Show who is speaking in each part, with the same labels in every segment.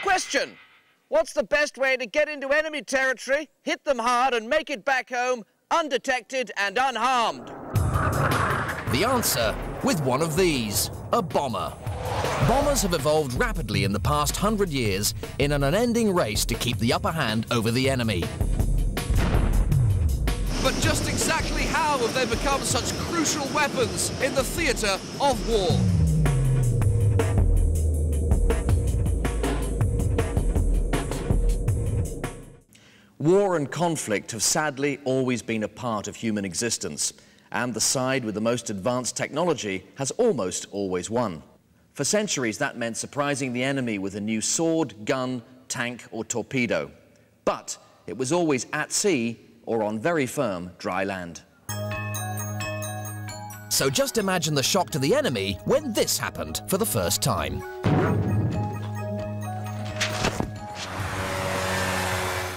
Speaker 1: Question: what's the best way to get into enemy territory, hit them hard and make it back home undetected and unharmed?
Speaker 2: The answer with one of these, a bomber. Bombers have evolved rapidly in the past 100 years in an unending race to keep the upper hand over the enemy.
Speaker 3: But just exactly how have they become such crucial weapons in the theatre of war?
Speaker 1: War and conflict have sadly always been a part of human existence, and the side with the most advanced technology has almost always won. For centuries, that meant surprising the enemy with a new sword, gun, tank or torpedo. But it was always at sea or on very firm dry land.
Speaker 2: So just imagine the shock to the enemy when this happened for the first time.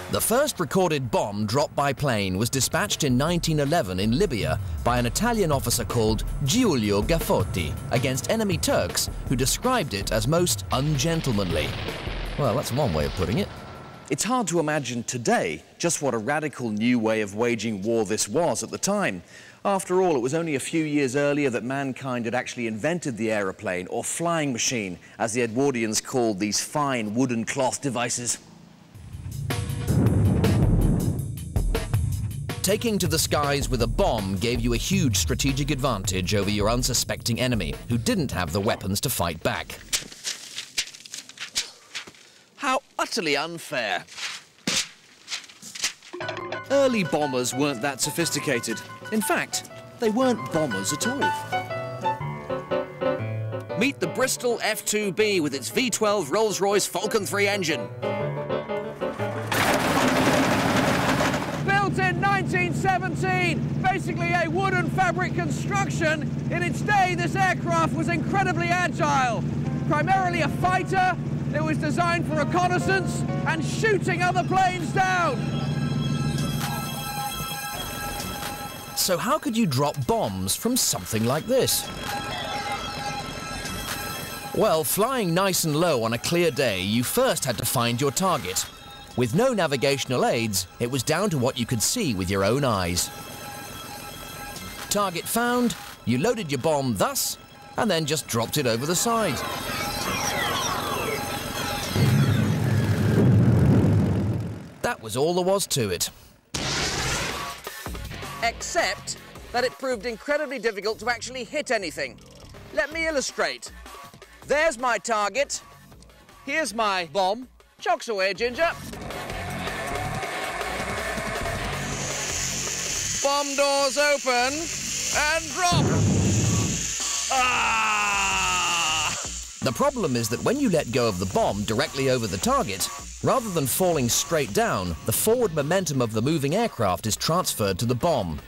Speaker 2: The first recorded bomb dropped by plane was dispatched in 1911 in Libya by an Italian officer called Giulio Gaffotti against enemy Turks, who described it as most ungentlemanly. Well, that's one way of putting it.
Speaker 1: It's hard to imagine today just what a radical new way of waging war this was at the time. After all, it was only a few years earlier that mankind had actually invented the aeroplane, or flying machine, as the Edwardians called these fine wooden cloth devices.
Speaker 2: Taking to the skies with a bomb gave you a huge strategic advantage over your unsuspecting enemy, who didn't have the weapons to fight back.
Speaker 1: How utterly unfair.
Speaker 3: Early bombers weren't that sophisticated. In fact, they weren't bombers at all.
Speaker 1: Meet the Bristol F-2B with its V12 Rolls-Royce Falcon 3 engine.
Speaker 4: Built in 1917, basically a wooden fabric construction, in its day this aircraft was incredibly agile. Primarily a fighter, it was designed for reconnaissance and shooting other planes down.
Speaker 2: So how could you drop bombs from something like this? Well, flying nice and low on a clear day, you first had to find your target. With no navigational aids, it was down to what you could see with your own eyes. Target found, you loaded your bomb thus, and then just dropped it over the side. That was all there was to it.
Speaker 1: Except that it proved incredibly difficult to actually hit anything. Let me illustrate. There's my target. Here's my bomb. Chocks away, Ginger. Bomb doors open and drop. Ah!
Speaker 2: The problem is that when you let go of the bomb directly over the target, rather than falling straight down, the forward momentum of the moving aircraft is transferred to the bomb.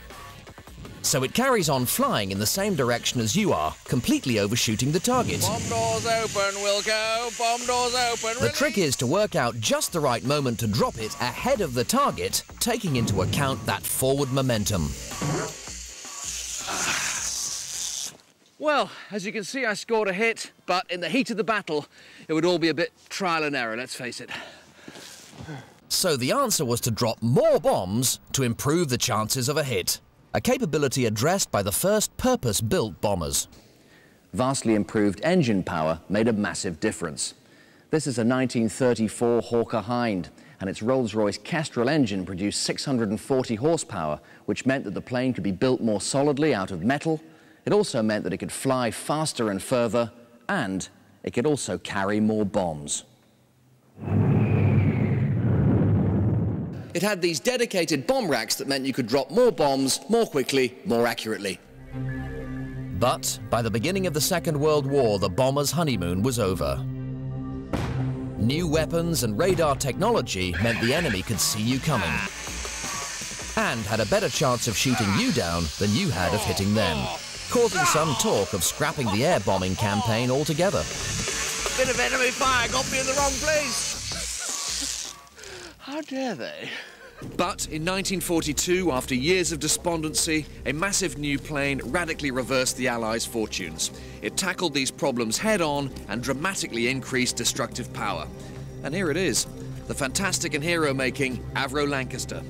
Speaker 2: So it carries on flying in the same direction as you are, completely overshooting the target.
Speaker 1: Bomb doors open, Wilco. Bomb doors open.
Speaker 2: The trick is to work out just the right moment to drop it ahead of the target, taking into account that forward momentum.
Speaker 1: Well, as you can see, I scored a hit, but in the heat of the battle, it would all be a bit trial and error, let's face it.
Speaker 2: So the answer was to drop more bombs to improve the chances of a hit, a capability addressed by the first purpose-built bombers.
Speaker 1: Vastly improved engine power made a massive difference. This is a 1934 Hawker Hind, and its Rolls-Royce Kestrel engine produced 640 horsepower, which meant that the plane could be built more solidly out of metal. It also meant that it could fly faster and further, and it could also carry more bombs. It had these dedicated bomb racks that meant you could drop more bombs more quickly, more accurately.
Speaker 2: But by the beginning of the Second World War, the bomber's honeymoon was over. New weapons and radar technology meant the enemy could see you coming, and had a better chance of shooting you down than you had of hitting them, causing some talk of scrapping the air bombing campaign altogether.
Speaker 1: Bit of enemy fire got me in the wrong place. How dare they?
Speaker 3: But in 1942, after years of despondency, a massive new plane radically reversed the Allies' fortunes. It tackled these problems head-on and dramatically increased destructive power. And here it is, the fantastic and hero-making Avro Lancaster.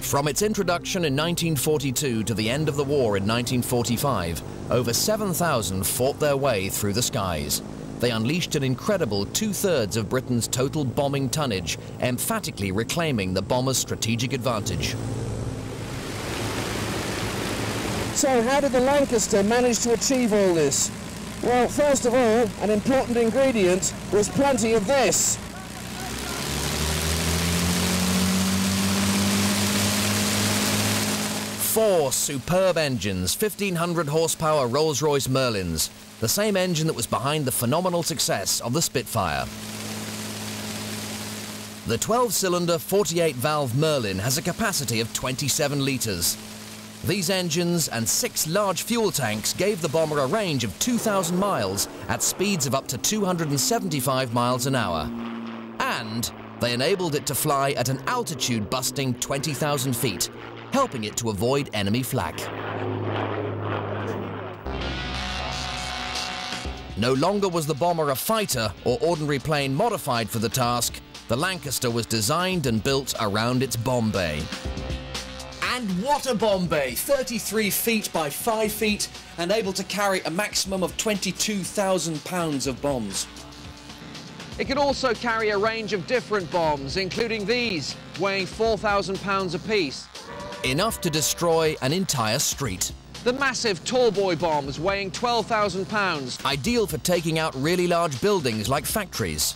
Speaker 2: From its introduction in 1942 to the end of the war in 1945, over 7,000 fought their way through the skies. They unleashed an incredible 2/3 of Britain's total bombing tonnage, emphatically reclaiming the bomber's strategic advantage.
Speaker 5: So how did the Lancaster manage to achieve all this? Well, first of all, an important ingredient was plenty of this.
Speaker 2: Four superb engines, 1,500 horsepower Rolls-Royce Merlins, the same engine that was behind the phenomenal success of the Spitfire. The 12-cylinder 48-valve Merlin has a capacity of 27 litres. These engines and 6 large fuel tanks gave the bomber a range of 2,000 miles at speeds of up to 275 miles an hour. And they enabled it to fly at an altitude busting 20,000 feet, helping it to avoid enemy flak. No longer was the bomber a fighter or ordinary plane modified for the task. The Lancaster was designed and built around its bomb bay.
Speaker 3: And what a bomb bay! 33 feet by 5 feet and able to carry a maximum of 22,000 pounds of bombs.
Speaker 4: It could also carry a range of different bombs, including these, weighing 4,000 pounds apiece.
Speaker 2: Enough to destroy an entire street.
Speaker 4: The massive tall boy bombs weighing 12,000 pounds.
Speaker 2: Ideal for taking out really large buildings like factories.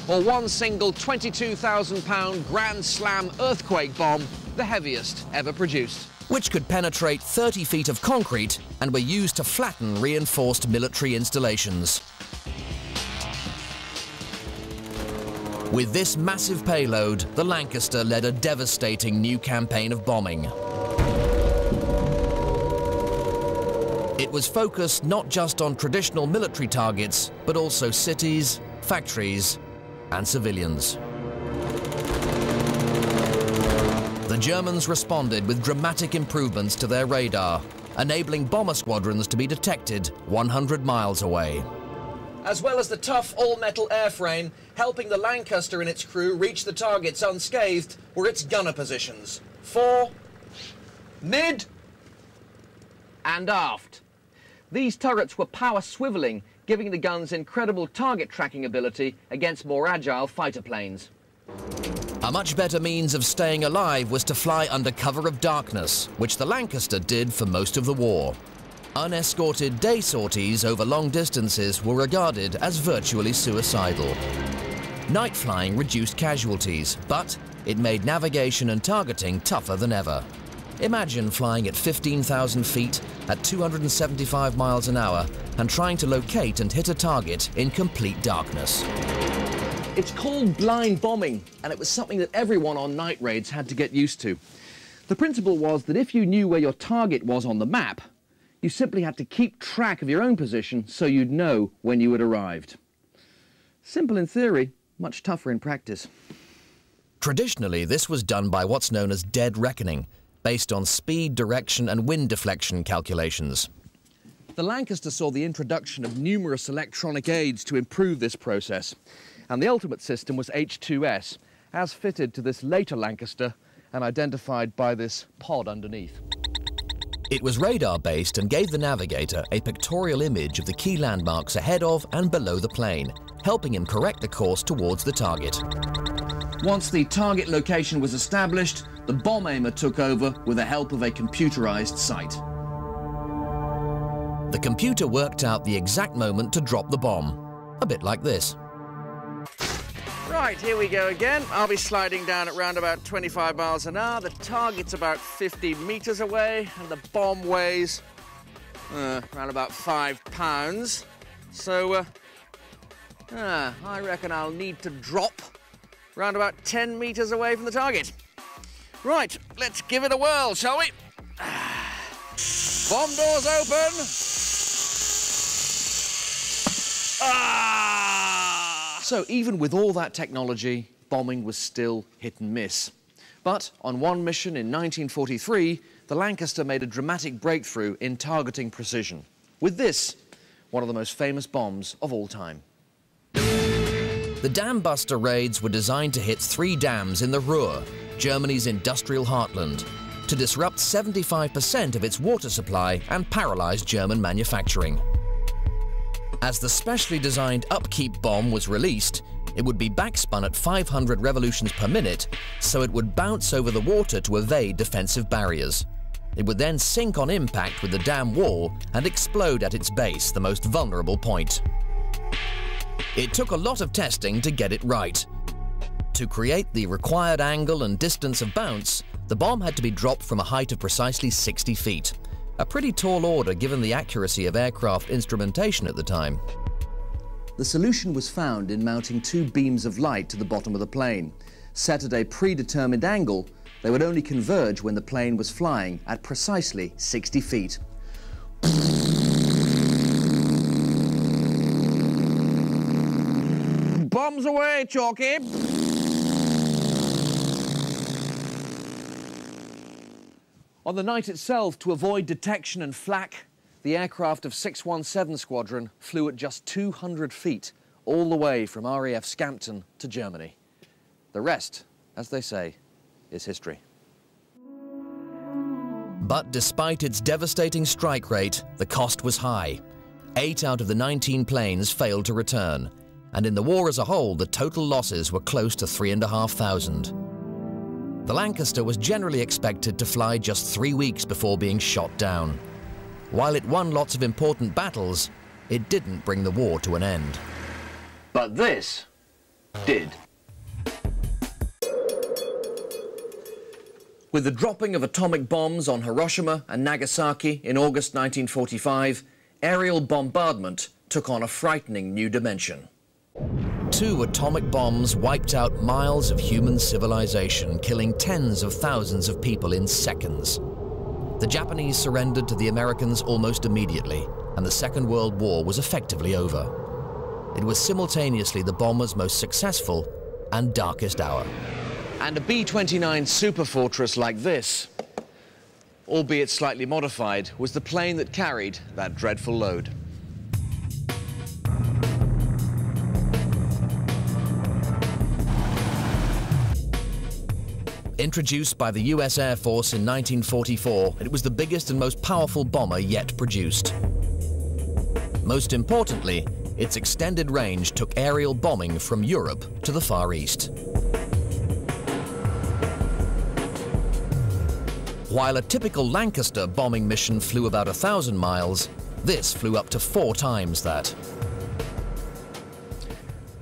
Speaker 4: Or one single 22,000 pound Grand Slam earthquake bomb, the heaviest ever produced.
Speaker 2: Which could penetrate 30 feet of concrete and were used to flatten reinforced military installations. With this massive payload, the Lancaster led a devastating new campaign of bombing. It was focused not just on traditional military targets, but also cities, factories, and civilians. The Germans responded with dramatic improvements to their radar, enabling bomber squadrons to be detected 100 miles away.
Speaker 3: As well as the tough all-metal airframe, helping the Lancaster and its crew reach the targets unscathed were its gunner positions. Fore, mid,
Speaker 4: And aft. These turrets were power swiveling, giving the guns incredible target tracking ability against more agile fighter planes.
Speaker 2: A much better means of staying alive was to fly under cover of darkness, which the Lancaster did for most of the war. Unescorted day sorties over long distances were regarded as virtually suicidal. Night flying reduced casualties, but it made navigation and targeting tougher than ever. Imagine flying at 15,000 feet at 275 miles an hour and trying to locate and hit a target in complete darkness.
Speaker 4: It's called blind bombing, and it was something that everyone on night raids had to get used to. The principle was that if you knew where your target was on the map, you simply had to keep track of your own position so you'd know when you had arrived. Simple in theory, much tougher in practice.
Speaker 2: Traditionally, this was done by what's known as dead reckoning, based on speed, direction, and wind deflection calculations.
Speaker 4: The Lancaster saw the introduction of numerous electronic aids to improve this process, and the ultimate system was H2S, as fitted to this later Lancaster and identified by this pod underneath.
Speaker 2: It was radar-based and gave the navigator a pictorial image of the key landmarks ahead of and below the plane, helping him correct the course towards the target.
Speaker 1: Once the target location was established, the bomb aimer took over with the help of a computerized sight.
Speaker 2: The computer worked out the exact moment to drop the bomb, a bit like this.
Speaker 4: Right, here we go again. I'll be sliding down at around about 25 miles an hour. The target's about 50 meters away, and the bomb weighs around about 5 pounds. So, I reckon I'll need to drop around about 10 meters away from the target. Right, let's give it a whirl, shall we? Bomb doors open.
Speaker 1: So even with all that technology, bombing was still hit and miss. But on one mission in 1943, the Lancaster made a dramatic breakthrough in targeting precision. With this, one of the most famous bombs of all time.
Speaker 2: The Dam Buster raids were designed to hit 3 dams in the Ruhr, Germany's industrial heartland, to disrupt 75% of its water supply and paralyze German manufacturing. As the specially designed upkeep bomb was released, it would be backspun at 500 revolutions per minute, so it would bounce over the water to evade defensive barriers. It would then sink on impact with the dam wall and explode at its base, the most vulnerable point. It took a lot of testing to get it right. To create the required angle and distance of bounce, the bomb had to be dropped from a height of precisely 60 feet. A pretty tall order given the accuracy of aircraft instrumentation at the time.
Speaker 1: The solution was found in mounting 2 beams of light to the bottom of the plane. Set at a predetermined angle, they would only converge when the plane was flying at precisely 60 feet.
Speaker 4: Bombs away, Chalky! On the night itself, to avoid detection and flak, the aircraft of 617 Squadron flew at just 200 feet, all the way from RAF Scampton to Germany. The rest, as they say, is history.
Speaker 2: But despite its devastating strike rate, the cost was high. 8 out of the 19 planes failed to return, and in the war as a whole, the total losses were close to 3,500. The Lancaster was generally expected to fly just 3 weeks before being shot down. While it won lots of important battles, it didn't bring the war to an end.
Speaker 1: But this did. With the dropping of atomic bombs on Hiroshima and Nagasaki in August 1945, aerial bombardment took on a frightening new dimension.
Speaker 2: 2 atomic bombs wiped out miles of human civilization, killing tens of thousands of people in seconds. The Japanese surrendered to the Americans almost immediately, and the Second World War was effectively over. It was simultaneously the bomber's most successful and darkest hour.
Speaker 1: And a B-29 superfortress like this, albeit slightly modified, was the plane that carried that dreadful load.
Speaker 2: Introduced by the US Air Force in 1944, it was the biggest and most powerful bomber yet produced. Most importantly, its extended range took aerial bombing from Europe to the Far East. While a typical Lancaster bombing mission flew about 1,000 miles, this flew up to 4 times that.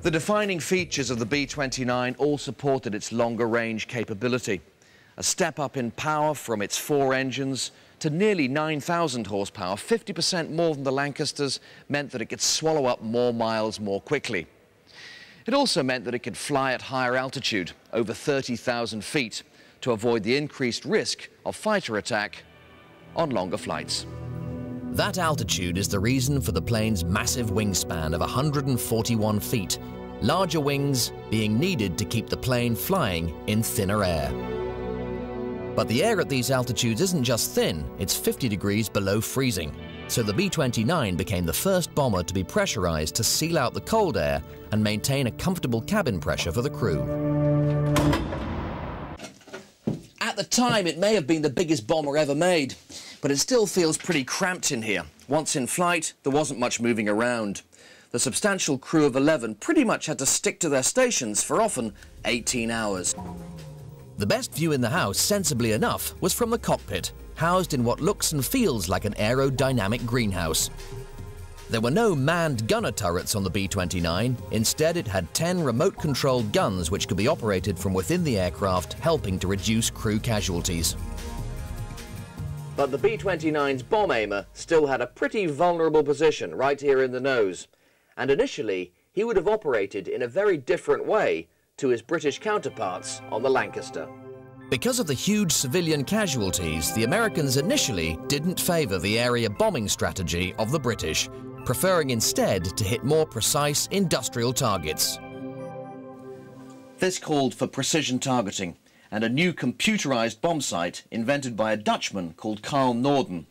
Speaker 1: The defining features of the B-29 all supported its longer range capability. A step up in power from its 4 engines to nearly 9,000 horsepower, 50% more than the Lancasters, meant that it could swallow up more miles more quickly. It also meant that it could fly at higher altitude, over 30,000 feet, to avoid the increased risk of fighter attack on longer flights.
Speaker 2: That altitude is the reason for the plane's massive wingspan of 141 feet, larger wings being needed to keep the plane flying in thinner air. But the air at these altitudes isn't just thin, it's 50 degrees below freezing. So the B-29 became the first bomber to be pressurized to seal out the cold air and maintain a comfortable cabin pressure for the crew.
Speaker 1: At the time, it may have been the biggest bomber ever made, but it still feels pretty cramped in here. Once in flight, there wasn't much moving around. The substantial crew of 11 pretty much had to stick to their stations for often 18 hours.
Speaker 2: The best view in the house, sensibly enough, was from the cockpit, housed in what looks and feels like an aerodynamic greenhouse. There were no manned gunner turrets on the B-29. Instead, it had 10 remote-controlled guns which could be operated from within the aircraft, helping to reduce crew casualties.
Speaker 1: But the B-29's bomb aimer still had a pretty vulnerable position right here in the nose. And initially, he would have operated in a very different way to his British counterparts on the Lancaster.
Speaker 2: Because of the huge civilian casualties, the Americans initially didn't favour the area bombing strategy of the British, preferring instead to hit more precise industrial targets.
Speaker 1: This called for precision targeting, and a new computerized bomb sight invented by a Dutchman called Carl Norden.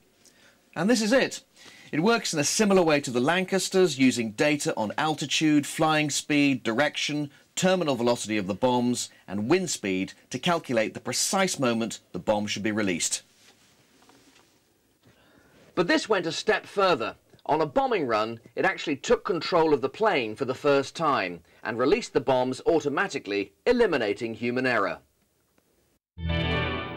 Speaker 1: And this is it. It works in a similar way to the Lancasters, using data on altitude, flying speed, direction, terminal velocity of the bombs and wind speed to calculate the precise moment the bomb should be released.
Speaker 3: But this went a step further. On a bombing run, it actually took control of the plane for the first time and released the bombs automatically, eliminating human error.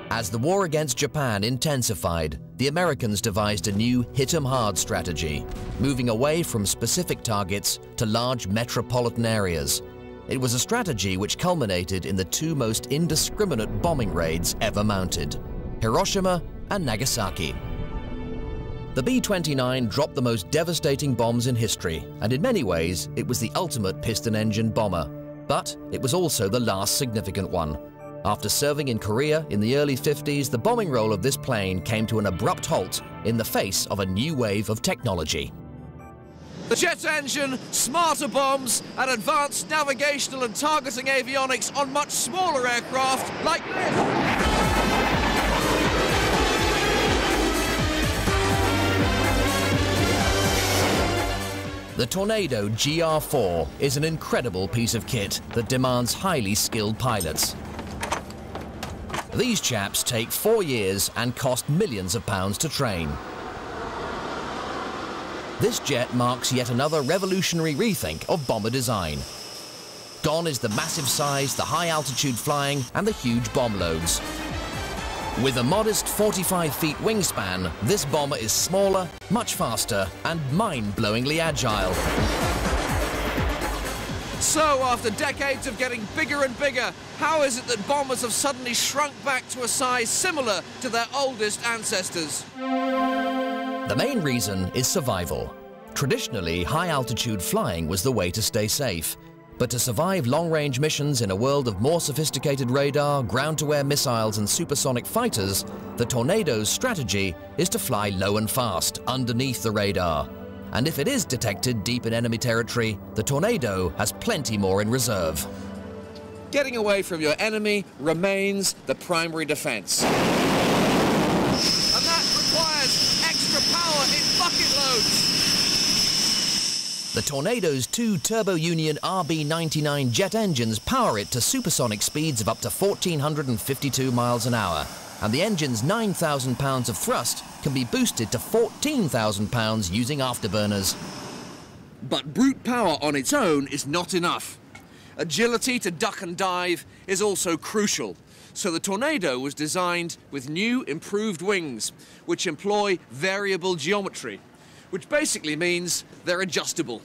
Speaker 2: As the war against Japan intensified, the Americans devised a new hit-'em-hard strategy, moving away from specific targets to large metropolitan areas. It was a strategy which culminated in the two most indiscriminate bombing raids ever mounted, Hiroshima and Nagasaki. The B-29 dropped the most devastating bombs in history, and in many ways it was the ultimate piston-engine bomber. But it was also the last significant one. After serving in Korea in the early 50s, the bombing role of this plane came to an abrupt halt in the face of a new wave of technology.
Speaker 4: The jet engine, smarter bombs, and advanced navigational and targeting avionics on much smaller aircraft like this.
Speaker 2: The Tornado GR4 is an incredible piece of kit that demands highly skilled pilots. These chaps take 4 years and cost millions of pounds to train. This jet marks yet another revolutionary rethink of bomber design. Gone is the massive size, the high altitude flying, and the huge bomb loads. With a modest 45 feet wingspan, this bomber is smaller, much faster, and mind-blowingly agile.
Speaker 4: So, after decades of getting bigger and bigger, how is it that bombers have suddenly shrunk back to a size similar to their oldest ancestors?
Speaker 2: The main reason is survival. Traditionally, high-altitude flying was the way to stay safe. But to survive long-range missions in a world of more sophisticated radar, ground-to-air missiles and supersonic fighters, the Tornado's strategy is to fly low and fast, underneath the radar. And if it is detected deep in enemy territory, the Tornado has plenty more in reserve.
Speaker 4: Getting away from your enemy remains the primary defense. And that requires extra power in bucket loads.
Speaker 2: The Tornado's two Turbo Union RB99 jet engines power it to supersonic speeds of up to 1,452 miles an hour, and the engine's 9,000 pounds of thrust can be boosted to 14,000 pounds using afterburners.
Speaker 4: But brute power on its own is not enough. Agility to duck and dive is also crucial, so the Tornado was designed with new improved wings, which employ variable geometry, which basically means they're adjustable.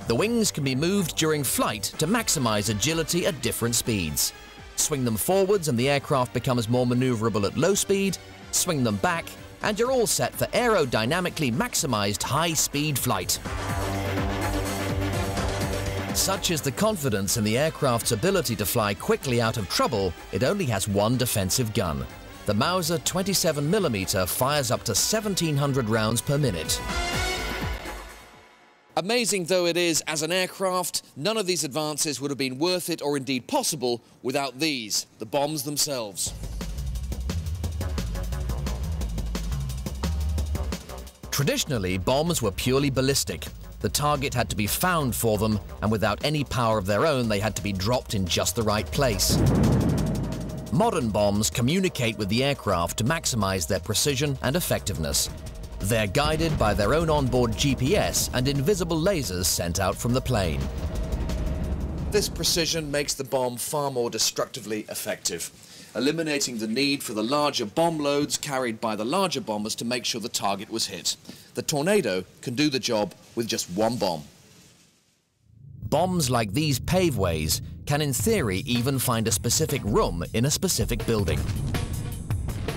Speaker 2: The wings can be moved during flight to maximize agility at different speeds. Swing them forwards and the aircraft becomes more maneuverable at low speed, swing them back, and you're all set for aerodynamically maximized high-speed flight. Such is the confidence in the aircraft's ability to fly quickly out of trouble, it only has one defensive gun. The Mauser 27mm fires up to 1,700 rounds per minute.
Speaker 4: Amazing though it is as an aircraft, none of these advances would have been worth it or indeed possible without these, the bombs themselves.
Speaker 2: Traditionally, bombs were purely ballistic. The target had to be found for them, and without any power of their own, they had to be dropped in just the right place. Modern bombs communicate with the aircraft to maximize their precision and effectiveness. They're guided by their own onboard GPS and invisible lasers sent out from the plane.
Speaker 4: This precision makes the bomb far more destructively effective, eliminating the need for the larger bomb loads carried by the larger bombers to make sure the target was hit. The Tornado can do the job with just one bomb.
Speaker 2: Bombs like these paveways can in theory even find a specific room in a specific building.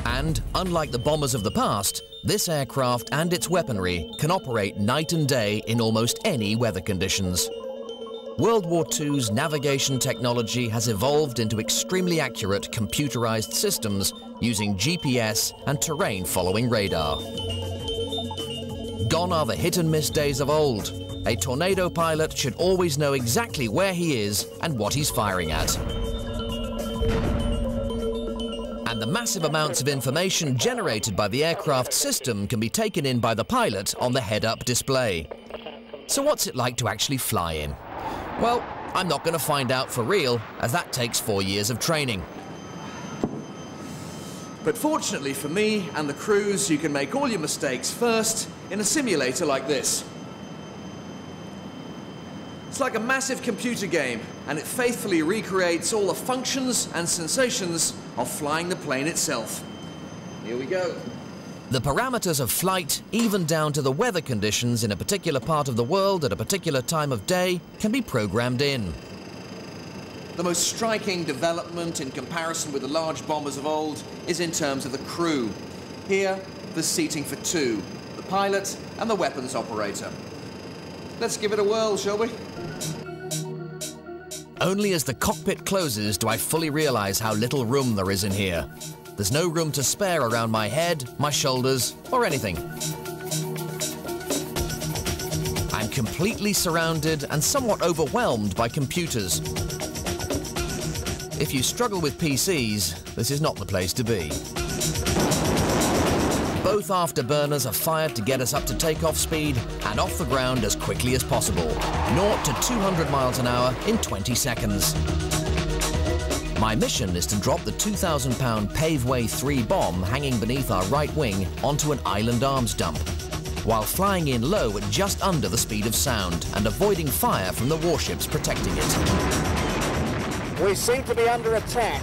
Speaker 2: And unlike the bombers of the past, this aircraft and its weaponry can operate night and day in almost any weather conditions. World War II's navigation technology has evolved into extremely accurate computerized systems using GPS and terrain-following radar. Gone are the hit-and-miss days of old. A Tornado pilot should always know exactly where he is and what he's firing at. And the massive amounts of information generated by the aircraft system can be taken in by the pilot on the head-up display. So what's it like to actually fly in? Well, I'm not going to find out for real, as that takes 4 years of training.
Speaker 1: But fortunately for me and the crews, you can make all your mistakes first in a simulator like this. It's like a massive computer game, and it faithfully recreates all the functions and sensations of flying the plane itself. Here we go.
Speaker 2: The parameters of flight, even down to the weather conditions in a particular part of the world at a particular time of day, can be programmed in.
Speaker 1: The most striking development in comparison with the large bombers of old is in terms of the crew. Here, there's seating for two, the pilot and the weapons operator. Let's give it a whirl, shall we?
Speaker 2: Only as the cockpit closes do I fully realize how little room there is in here. There's no room to spare around my head, my shoulders, or anything. I'm completely surrounded and somewhat overwhelmed by computers. If you struggle with PCs, this is not the place to be. Both afterburners are fired to get us up to takeoff speed and off the ground as quickly as possible. 0 to 200 miles an hour in 20 seconds. My mission is to drop the 2,000-pound Paveway 3 bomb hanging beneath our right wing onto an island arms dump, while flying in low at just under the speed of sound and avoiding fire from the warships protecting it.
Speaker 5: We seem to be under attack.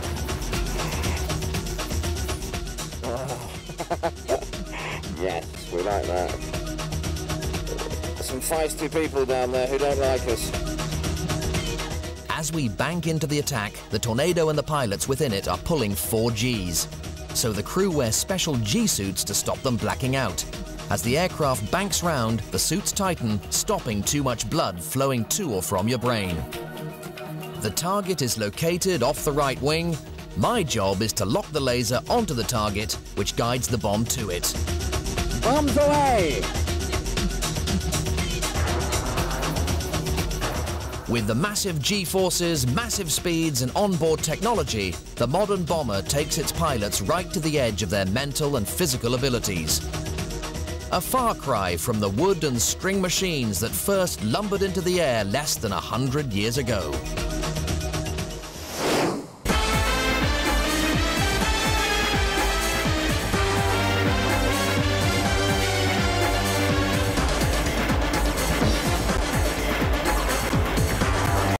Speaker 5: Yes, we like that. There's some feisty people down there who don't like us.
Speaker 2: As we bank into the attack, the Tornado and the pilots within it are pulling 4 Gs. So the crew wear special G-suits to stop them blacking out. As the aircraft banks round, the suits tighten, stopping too much blood flowing to or from your brain. The target is located off the right wing. My job is to lock the laser onto the target, which guides the bomb to it.
Speaker 5: Bombs away!
Speaker 2: With the massive G-forces, massive speeds and onboard technology, the modern bomber takes its pilots right to the edge of their mental and physical abilities. A far cry from the wood and string machines that first lumbered into the air less than 100 years ago.